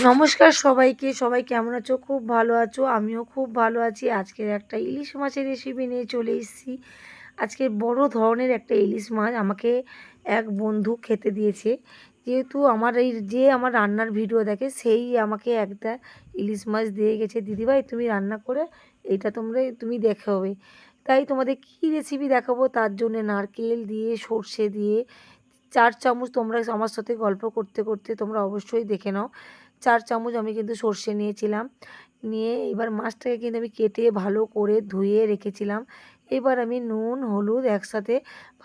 নমস্কার সবাইকে। সবাই কেমন আছো? খুব ভালো আছো? আমিও খুব ভালো আছি। আজকের একটা ইলিশ মাছের রেসিপি নিয়ে চলে এসেছি। আজকে বড় ধরনের একটা ইলিশ মাছ আমাকে এক বন্ধু খেতে দিয়েছে। যেহেতু আমার রান্নার ভিডিও দেখে, সেই আমাকে একটা ইলিশ মাছ দিয়ে গেছে, দিদিভাই তুমি রান্না করে এইটা তুমি দেখাবে। তাই তোমাদের কী রেসিপি দেখাবো, তার জন্যে নারকেল দিয়ে, সর্ষে দিয়ে ৪ চামচ, তোমরা আমার সাথে গল্প করতে করতে তোমরা অবশ্যই দেখে নাও। ৪ চামচ আমি কিন্তু সর্ষে নিয়েছিলাম। নিয়ে এবার মাছটাকে কিন্তু আমি কেটে ভালো করে ধুয়ে রেখেছিলাম। এবার আমি নুন, হলুদ একসাথে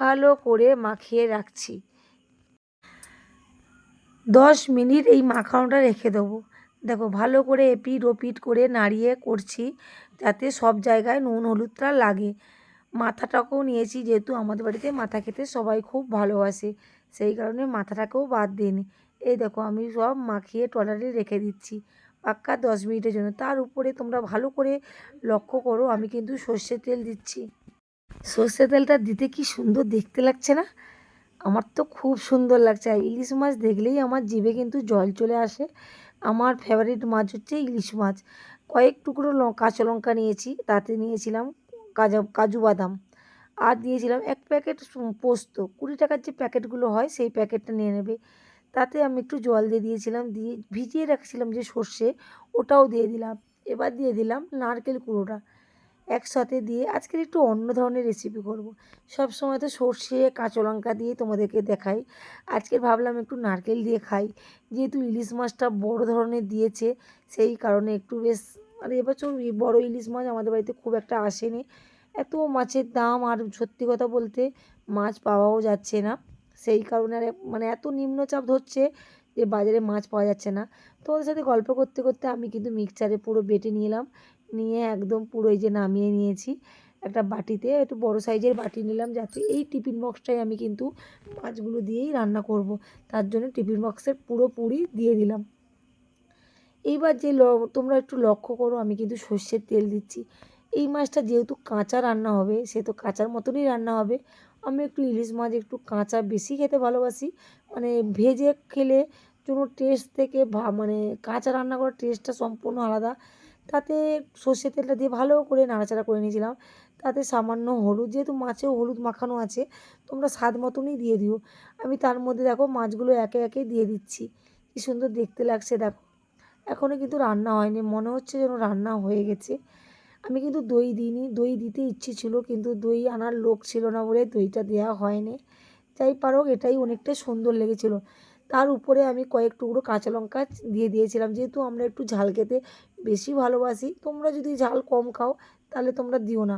ভালো করে মাখিয়ে রাখছি। 10 মিনিট এই মাখানোটা রেখে দেবো। দেখো ভালো করে এপিট ওপিট করে নাড়িয়ে করছি, যাতে সব জায়গায় নুন হলুদটা লাগে। মাথাটাকেও নিয়েছি, যেহেতু আমাদের বাড়িতে মাথা খেতে সবাই খুব ভালোবাসে, সেই কারণে মাথাটাকেও বাদ দিইনি। এই দেখো আমি সব মাখিয়ে ট্রলারে রেখে দিচ্ছি পাক্কা 10 মিনিটের জন্য। তার উপরে তোমরা ভালো করে লক্ষ্য করো, আমি কিন্তু সর্ষের তেল দিচ্ছি। সর্ষের তেলটা দিতে কি সুন্দর দেখতে লাগছে না? আমার তো খুব সুন্দর লাগছে। আর ইলিশ মাছ দেখলেই আমার জিভে কিন্তু জল চলে আসে। আমার ফেভারিট মাছ হচ্ছে ইলিশ মাছ। কয়েক টুকরো কাঁচা লঙ্কা নিয়েছি, তাতে নিয়েছিলাম কাজু বাদাম, আর দিয়েছিলাম ১ প্যাকেট পোস্ত। ২০ টাকার যে প্যাকেটগুলো হয় সেই প্যাকেটটা নিয়ে নেবে। তাতে আমি একটু জল দিয়ে দিয়েছিলাম, দিয়ে ভিজিয়ে রাখছিলাম যে সর্ষে, ওটাও দিয়ে দিলাম। এবার দিয়ে দিলাম নারকেল কুড়োটা একসাথে দিয়ে। আজকের একটু অন্য ধরনের রেসিপি করব। সব সময় তো সর্ষে কাঁচা লঙ্কা দিয়ে তোমাদেরকে দেখাই, আজকে ভাবলাম একটু নারকেল দিয়ে খাই। যেহেতু ইলিশ মাছটা বড় ধরনের দিয়েছে, সেই কারণে একটু বেশ, আর এবছর বড় ইলিশ মাছ আমাদের বাড়িতে খুব একটা আসেনি। এত মাছের দাম, আর সত্যি কথা বলতে মাছ পাওয়াও যাচ্ছে না। সেই কারণে আর এত নিম্নচাপ ধরছে যে বাজারে মাছ পাওয়া যাচ্ছে না। তোমাদের সাথে গল্প করতে করতে আমি কিন্তু মিক্সচারে পুরো বেটে নিলাম। নিয়ে একদম পুরো এই যে নামিয়ে নিয়েছি একটা বাটিতে। একটু বড় সাইজের বাটি নিলাম, যাতে এই টিফিন বক্সটায় আমি কিন্তু মাছগুলো দিয়েই রান্না করব। তার জন্য টিফিন বক্সের পুরোপুরি দিয়ে দিলাম। এইবার তোমরা একটু লক্ষ্য করো, আমি কিন্তু সর্ষের তেল দিচ্ছি। এই মাছটা যেহেতু কাঁচা রান্না হবে, সে তো কাঁচার মতনই রান্না হবে। আমি একটু ইলিশ মাছ একটু কাঁচা বেশি খেতে ভালোবাসি। ভেজে খেলে কোনো টেস্ট থেকে কাঁচা রান্না করার টেস্টটা সম্পূর্ণ আলাদা। তাতে সর্ষের তেলটা দিয়ে ভালো করে নাড়াচাড়া করে নিয়েছিলাম। তাতে সামান্য হলুদ, যেহেতু মাছেও হলুদ মাখানো আছে, তোমরা স্বাদ মতনই দিয়ে দিও। আমি তার মধ্যে দেখো মাছগুলো একে একে দিয়ে দিচ্ছি। কী সুন্দর দেখতে লাগছে দেখো। এখনও কিন্তু রান্না হয়নি, মনে হচ্ছে যেন রান্না হয়ে গেছে। আমি কিন্তু দই দিইনি, দই দিতে ইচ্ছে ছিল, কিন্তু দই আনার লোক ছিল না বলে দইটা দেওয়া হয়নি। যাই পারুক, এটাই অনেকটা সুন্দর লেগেছিল। তার উপরে আমি কয়েক টুকরো কাঁচা লঙ্কা দিয়ে দিয়েছিলাম, যেহেতু আমরা একটু ঝাল খেতে বেশি ভালোবাসি। তোমরা যদি ঝাল কম খাও তাহলে তোমরা দিও না।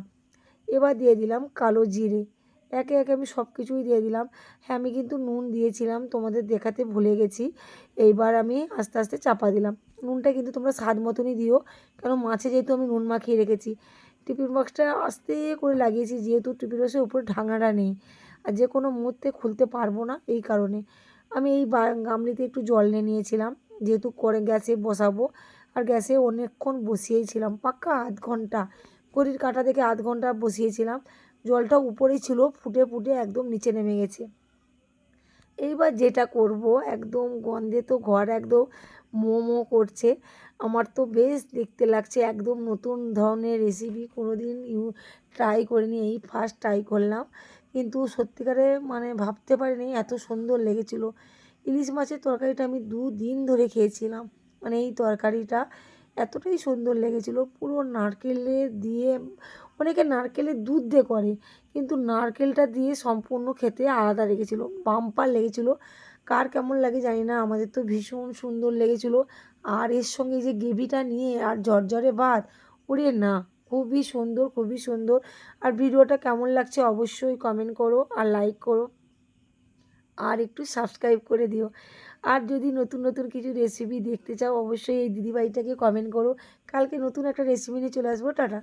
এবার দিয়ে দিলাম কালো জিরে। একে একে আমি সব কিছুই দিয়ে দিলাম। হ্যাঁ, আমি কিন্তু নুন দিয়েছিলাম, তোমাদের দেখাতে ভুলে গেছি। এইবার আমি আস্তে আস্তে চাপা দিলাম। নুনটা কিন্তু তোমরা স্বাদ মতনই দিও, কারণ মাছে যেহেতু আমি নুন মাখিয়ে রেখেছি। টিফিন বক্সটা আস্তে করে লাগিয়েছি, যেহেতু টিফিন বক্সের উপরে ঢাকনাটা নেই, আর যে কোনো মুহূর্তে খুলতে পারবো না, এই কারণে। আমি এই গামলিতে একটু জল নিয়ে নিয়েছিলাম, যেহেতু করে গ্যাসে বসাবো। আর গ্যাসে অনেকক্ষণ বসিয়েছিলাম, পাক্কা আধ ঘন্টা, ঘড়ির কাঁটা দেখে আধ ঘন্টা বসিয়েছিলাম। জলটা উপরেই ছিল, ফুটে ফুটে একদম নিচে নেমে গেছে। এইবার যেটা করব, একদম গন্ধে তো ঘর একদম মোমো করছে। আমার তো বেশ দেখতে লাগছে, একদম নতুন ধরনের রেসিপি, কোনো দিন ট্রাই করিনি, এই ফার্স্ট ট্রাই করলাম। কিন্তু সত্যিকারে ভাবতে পারিনি এত সুন্দর লেগেছিল। ইলিশ মাছের তরকারিটা আমি 2 দিন ধরে খেয়েছিলাম। এই তরকারিটা এতটাই সুন্দর লেগেছিল, পুরো নারকেলে দিয়ে। অনেকে নারকেলের দুধ দিয়ে করে, কিন্তু নারকেলটা দিয়ে সম্পূর্ণ খেতে আলাদা লেগেছিল, বাম্পার লেগেছিল। কার কেমন লাগে জানি না, আমাদের তো ভীষণ সুন্দর লেগেছিল। আর এর সঙ্গে যে গ্রেভিটা নিয়ে আর ঝরঝরে ভাত, ওরে না, খুবই সুন্দর, খুবই সুন্দর। আর ভিডিওটা কেমন লাগছে অবশ্যই কমেন্ট করো, আর লাইক করো, আর একটু সাবস্ক্রাইব করে দিও। আর যদি নতুন নতুন কিছু রেসিপি দেখতে চাও, অবশ্যই এই দিদিভাইটাকে কমেন্ট করো। কালকে নতুন একটা রেসিপি নিয়ে চলে আসবো। টাটা।